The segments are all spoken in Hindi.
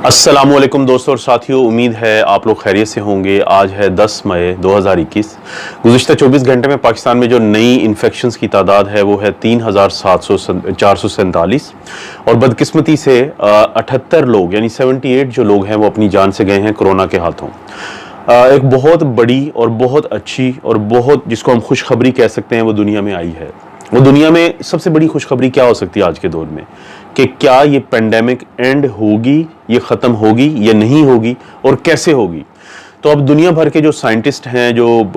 अस्सलामुअलैकुम दोस्तों और साथियों, उम्मीद है आप लोग खैरियत से होंगे। आज है 10 मई 2021। गुज़िश्ता 24 घंटे में पाकिस्तान में जो नई इन्फेक्शंस की तादाद है वो है 3,447 और बदकिस्मती से 78 लोग यानी 78 जो लोग हैं वो अपनी जान से गए हैं कोरोना के हाथों। एक बहुत बड़ी और बहुत अच्छी और बहुत जिसको हम खुशखबरी कह सकते हैं वो दुनिया में आई है। वो दुनिया में सबसे बड़ी खुशखबरी क्या हो सकती है आज के दौर में कि क्या ये पेंडेमिक एंड होगी, ये ख़त्म होगी या नहीं होगी और कैसे होगी। तो अब दुनिया भर के जो साइंटिस्ट हैं, जो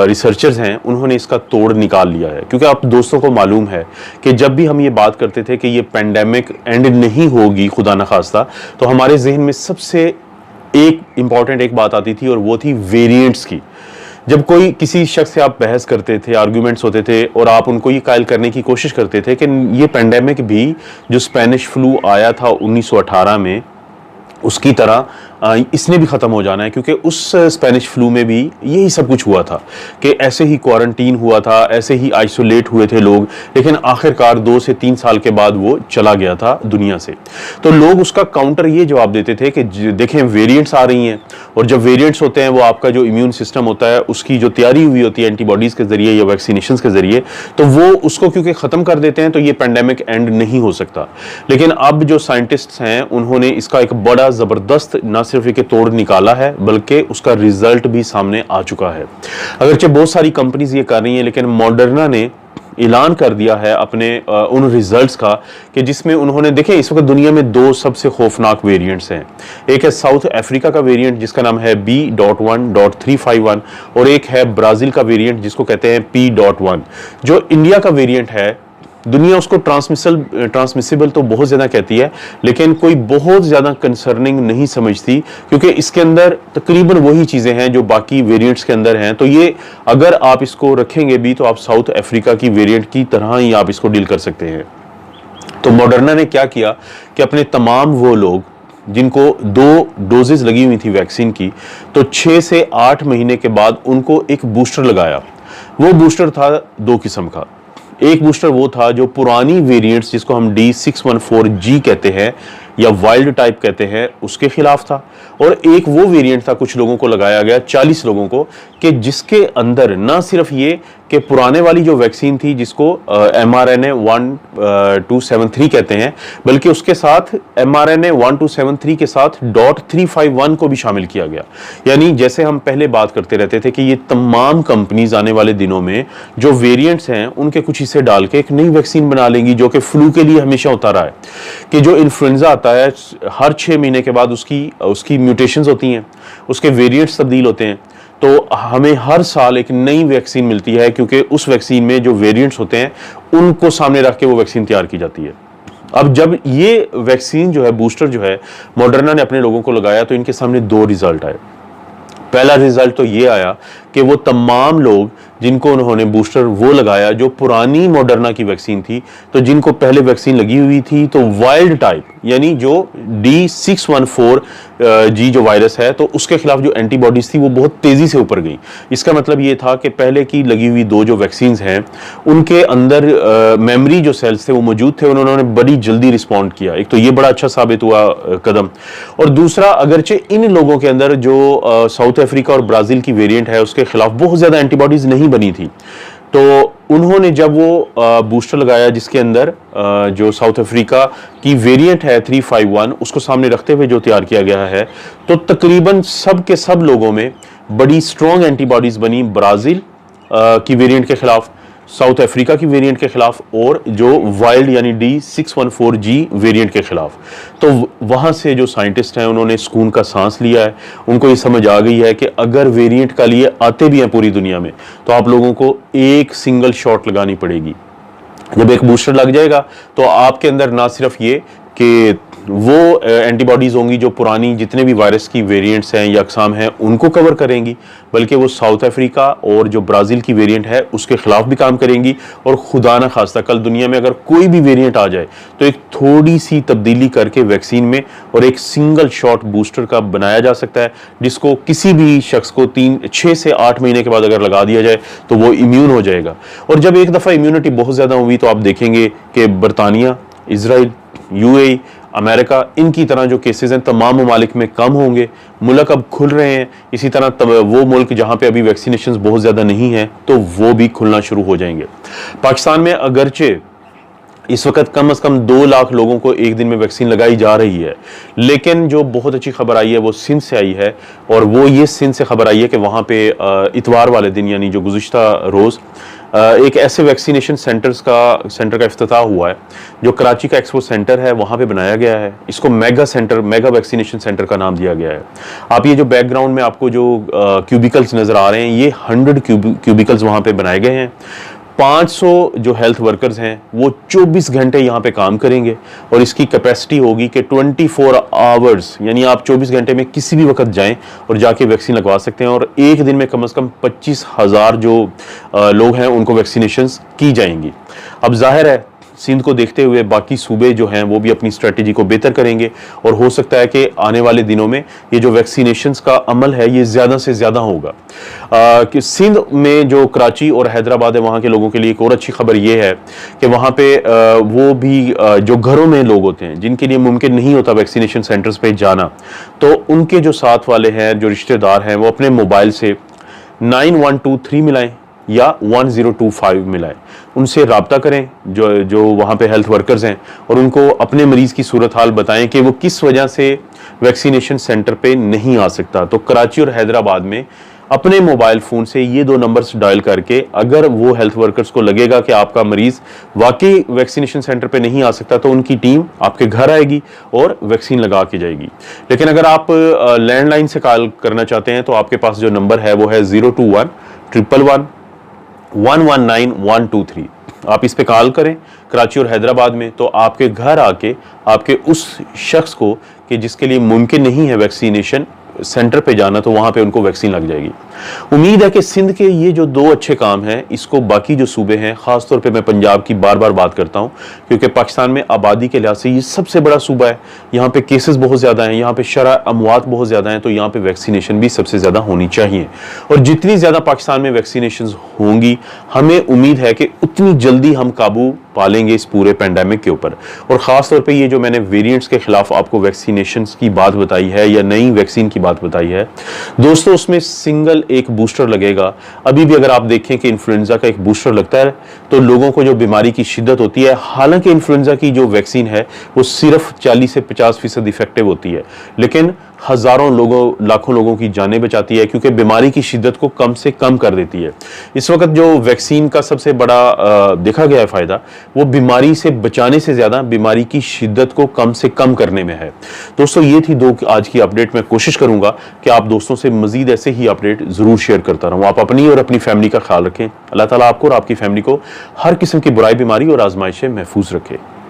रिसर्चर्स हैं, उन्होंने इसका तोड़ निकाल लिया है। क्योंकि आप दोस्तों को मालूम है कि जब भी हम ये बात करते थे कि ये पेंडेमिक एंड नहीं होगी खुदा न खास्ता, तो हमारे जहन में सबसे एक इम्पॉर्टेंट बात आती थी और वो थी वेरिएंट्स की। जब कोई किसी शख्स से आप बहस करते थे, आर्ग्यूमेंट्स होते थे और आप उनको ये कायल करने की कोशिश करते थे कि ये पेंडेमिक भी जो स्पेनिश फ्लू आया था 1918 में उसकी तरह इसने भी ख़त्म हो जाना है। क्योंकि उस स्पेनिश फ्लू में भी यही सब कुछ हुआ था कि ऐसे ही क्वारंटीन हुआ था, ऐसे ही आइसोलेट हुए थे लोग, लेकिन आखिरकार 2 से 3 साल के बाद वो चला गया था दुनिया से। तो लोग उसका काउंटर ये जवाब देते थे कि देखें वेरिएंट्स आ रही हैं, और जब वेरिएंट्स होते हैं वो आपका जो इम्यून सिस्टम होता है उसकी जो तैयारी हुई होती है एंटीबॉडीज़ के ज़रिए या वैक्सीनेशन के ज़रिए, तो वो उसको क्योंकि ख़त्म कर देते हैं तो ये पेंडेमिक एंड नहीं हो सकता। लेकिन अब जो साइंटिस्ट्स हैं उन्होंने इसका एक बड़ा ज़बरदस्त न सिर्फ एक तोड़ निकाला है बल्कि उसका रिजल्ट भी सामने आ चुका है। अगरचे बहुत सारी कंपनीज ये कर रही हैं, लेकिन मॉडर्ना ने ऐलान कर दिया है अपने उन रिजल्ट्स का कि जिसमें उन्होंने देखें इस वक्त दुनिया में 2 सबसे खौफनाक वेरिएंट्स हैं। एक है साउथ अफ्रीका का वेरिएंट जिसका नाम है B.1.351 और एक है ब्राज़ील का वेरिएंट जिसको कहते हैं P.1। जो इंडिया का वेरिएंट है, दुनिया उसको ट्रांसमिसिबल तो बहुत ज़्यादा कहती है, लेकिन कोई बहुत ज़्यादा कंसर्निंग नहीं समझती, क्योंकि इसके अंदर तकरीबन वही चीज़ें हैं जो बाकी वेरिएंट्स के अंदर हैं। तो ये अगर आप इसको रखेंगे भी तो आप साउथ अफ्रीका की वेरिएंट की तरह ही आप इसको डील कर सकते हैं। तो मॉडर्ना ने क्या किया कि अपने तमाम वो लोग जिनको 2 डोजेज लगी हुई थी वैक्सीन की, तो 6 से 8 महीने के बाद उनको एक बूस्टर लगाया। वो बूस्टर था 2 किस्म का। एक बूस्टर वो था जो पुरानी वेरिएंट्स जिसको हम D614G कहते हैं या वाइल्ड टाइप कहते हैं उसके खिलाफ था, और एक वो वेरिएंट था कुछ लोगों को लगाया गया 40 लोगों को कि जिसके अंदर ना सिर्फ ये कि पुराने वाली जो वैक्सीन थी जिसको mRNA 1273 कहते हैं, बल्कि उसके साथ mRNA 1273 के साथ .351 को भी शामिल किया गया। यानी जैसे हम पहले बात करते रहते थे कि ये तमाम कंपनीज आने वाले दिनों में जो वेरिएंट्स हैं उनके कुछ हिस्से डाल के एक नई वैक्सीन बना लेंगी, जो कि फ्लू के लिए हमेशा होता रहा है कि जो इन्फ्लुएंजा आता है हर 6 महीने के बाद उसकी म्यूटेशंस होती हैं, उसके वेरिएंट्स तब्दील होते हैं। तो हमें हर साल एक नई वैक्सीन मिलती है क्योंकि उस वैक्सीन में जो वेरिएंट्स होते हैं उनको सामने रख के वो वैक्सीन तैयार की जाती है। अब जब ये वैक्सीन जो है, बूस्टर जो है, मॉडर्ना ने अपने लोगों को लगाया तो इनके सामने 2 रिजल्ट आए। पहला रिजल्ट तो ये आया कि वो तमाम लोग जिनको उन्होंने बूस्टर वो लगाया जो पुरानी मॉडर्ना की वैक्सीन थी, तो जिनको पहले वैक्सीन लगी हुई थी तो वाइल्ड टाइप यानी जो D614G जो वायरस है तो उसके खिलाफ जो एंटीबॉडीज थी वो बहुत तेजी से ऊपर गई। इसका मतलब ये था कि पहले की लगी हुई 2 जो वैक्सीन हैं उनके अंदर मेमोरी जो सेल्स थे वो मौजूद थे, उन्होंने बड़ी जल्दी रिस्पॉन्ड किया। एक तो ये बड़ा अच्छा साबित हुआ कदम, और दूसरा अगरचे इन लोगों के अंदर जो साउथ अफ्रीका और ब्राज़ील की वेरिएंट है उसके खिलाफ बहुत ज़्यादा एंटीबॉडीज नहीं बनी थी, तो उन्होंने जब वो बूस्टर लगाया जिसके अंदर जो साउथ अफ्रीका की वेरिएंट है 351 उसको सामने रखते हुए जो तैयार किया गया है, तो तकरीबन सब के सब लोगों में बड़ी स्ट्रॉन्ग एंटीबॉडीज बनी ब्राज़ील की वेरिएंट के खिलाफ, साउथ अफ्रीका की वेरिएंट के खिलाफ और जो वाइल्ड यानी D614G वेरिएंट के खिलाफ। तो वहाँ से जो साइंटिस्ट हैं उन्होंने सुकून का सांस लिया है। उनको ये समझ आ गई है कि अगर वेरिएंट का लिए आते भी हैं पूरी दुनिया में तो आप लोगों को एक सिंगल शॉट लगानी पड़ेगी। जब एक बूस्टर लग जाएगा तो आपके अंदर ना सिर्फ ये कि वो एंटीबॉडीज़ होंगी जो पुरानी जितने भी वायरस की वेरिएंट्स हैं या अक़साम हैं उनको कवर करेंगी, बल्कि वो साउथ अफ्रीका और जो ब्राज़ील की वेरिएंट है उसके खिलाफ भी काम करेंगी। और खुदा ना खास्ता कल दुनिया में अगर कोई भी वेरिएंट आ जाए तो एक थोड़ी सी तब्दीली करके वैक्सीन में और एक सिंगल शॉट बूस्टर का बनाया जा सकता है, जिसको किसी भी शख्स को 6 से 8 महीने के बाद अगर लगा दिया जाए तो वो इम्यून हो जाएगा। और जब एक दफ़ा इम्यूनिटी बहुत ज़्यादा हुई तो आप देखेंगे कि बरतानिया, इजराइल, UAE अमेरिका, इनकी तरह जो केसेस हैं तमाम ममालिक में कम होंगे। मुल्क अब खुल रहे हैं, इसी तरह वो मुल्क जहाँ पे अभी वैक्सीनेशन बहुत ज़्यादा नहीं है तो वो भी खुलना शुरू हो जाएंगे। पाकिस्तान में अगरचे इस वक्त कम से कम 2 लाख लोगों को एक दिन में वैक्सीन लगाई जा रही है, लेकिन जो बहुत अच्छी खबर आई है वो सिंध से आई है, और वो ये सिंध से खबर आई है कि वहाँ पे इतवार वाले दिन यानी जो गुज़िश्ता रोज़ एक ऐसे वैक्सीनेशन सेंटर का इफ्तिताह हुआ है जो कराची का एक्सपो सेंटर है वहाँ पे बनाया गया है। इसको मेगा वैक्सीनेशन सेंटर का नाम दिया गया है। आप ये जो बैकग्राउंड में आपको जो क्यूबिकल्स नज़र आ रहे हैं, ये 100 क्यूबिकल्स वहाँ पे बनाए गए हैं। 500 जो हेल्थ वर्कर्स हैं वो 24 घंटे यहाँ पे काम करेंगे, और इसकी कैपेसिटी होगी कि 24 आवर्स, यानी आप 24 घंटे में किसी भी वक्त जाएं और जाके वैक्सीन लगवा सकते हैं, और एक दिन में कम से कम 25,000 जो लोग हैं उनको वैक्सीनेशन की जाएंगी। अब जाहिर है सिंध को देखते हुए बाकी सूबे जो हैं वो भी अपनी स्ट्रेटेजी को बेहतर करेंगे, और हो सकता है कि आने वाले दिनों में ये जो वैक्सीनेशंस का अमल है ये ज़्यादा से ज़्यादा होगा। कि सिंध में जो कराची और हैदराबाद है वहाँ के लोगों के लिए एक और अच्छी खबर ये है कि वहाँ पे वो भी जो घरों में लोग होते हैं जिनके लिए मुमकिन नहीं होता वैक्सीनेशन सेंटर्स पे जाना, तो उनके जो साथ वाले हैं, जो रिश्तेदार हैं, वो अपने मोबाइल से 9123 मिलाएं या 1025 मिलाएं, उनसे रब्ता करें जो वहाँ पे हेल्थ वर्कर्स हैं, और उनको अपने मरीज़ की सूरत हाल बताएं कि वो किस वजह से वैक्सीनेशन सेंटर पे नहीं आ सकता। तो कराची और हैदराबाद में अपने मोबाइल फ़ोन से ये 2 नंबर्स डायल करके अगर वो हेल्थ वर्कर्स को लगेगा कि आपका मरीज़ वाकई वैक्सीनेशन सेंटर पे नहीं आ सकता, तो उनकी टीम आपके घर आएगी और वैक्सीन लगा के जाएगी। लेकिन अगर आप लैंडलाइन से कॉल करना चाहते हैं तो आपके पास जो नंबर है वो है 021 111 119 123। आप इस पे कॉल करें कराची और हैदराबाद में, तो आपके घर आके आपके उस शख्स को कि जिसके लिए मुमकिन नहीं है वैक्सीनेशन सेंटर पे जाना, तो वहां पे उनको वैक्सीन लग जाएगी। उम्मीद है कि सिंध के ये जो 2 अच्छे काम हैं इसको बाकी जो सूबे हैं, खासतौर पे मैं पंजाब की बार बार बात करता हूं क्योंकि पाकिस्तान में आबादी के लिहाज से ये सबसे बड़ा सूबा है, यहाँ पे केसेस बहुत ज़्यादा हैं, यहाँ पे शरह अमवात बहुत ज़्यादा हैं, तो यहाँ पे वैक्सीनेशन भी सबसे ज़्यादा होनी चाहिए। और जितनी ज़्यादा पाकिस्तान में वैक्सीनेशन होंगी, हमें उम्मीद है कि उतनी जल्दी हम काबू पा लेंगे इस पूरे पैंडेमिक के ऊपर। और ख़ास तौर पे ये जो मैंने वेरिएंट्स के खिलाफ आपको वैक्सीनेशन की बात बताई है या नई वैक्सीन की बात बताई है दोस्तों, उसमें सिंगल एक बूस्टर लगेगा। अभी भी अगर आप देखें कि इन्फ्लुएंजा का एक बूस्टर लगता है तो लोगों को जो बीमारी की शिद्दत होती है, हालांकि इन्फ्लुएंजा की जो वैक्सीन है वो सिर्फ 40 से 50% इफेक्टिव होती है, लेकिन हज़ारों लोगों, लाखों लोगों की जानें बचाती है क्योंकि बीमारी की शिद्दत को कम से कम कर देती है। इस वक्त जो वैक्सीन का सबसे बड़ा देखा गया है फ़ायदा, वो बीमारी से बचाने से ज़्यादा बीमारी की शिद्दत को कम से कम करने में है। दोस्तों ये थी 2 आज की अपडेट। मैं कोशिश करूँगा कि आप दोस्तों से मज़ीद ऐसे ही अपडेट ज़रूर शेयर करता रहूँ। आप अपनी और अपनी फैमिली का ख्याल रखें। अल्लाह ताला आपको और आपकी फैमिली को हर किस्म की बुराई, बीमारी और आजमाइश से महफूज रखे।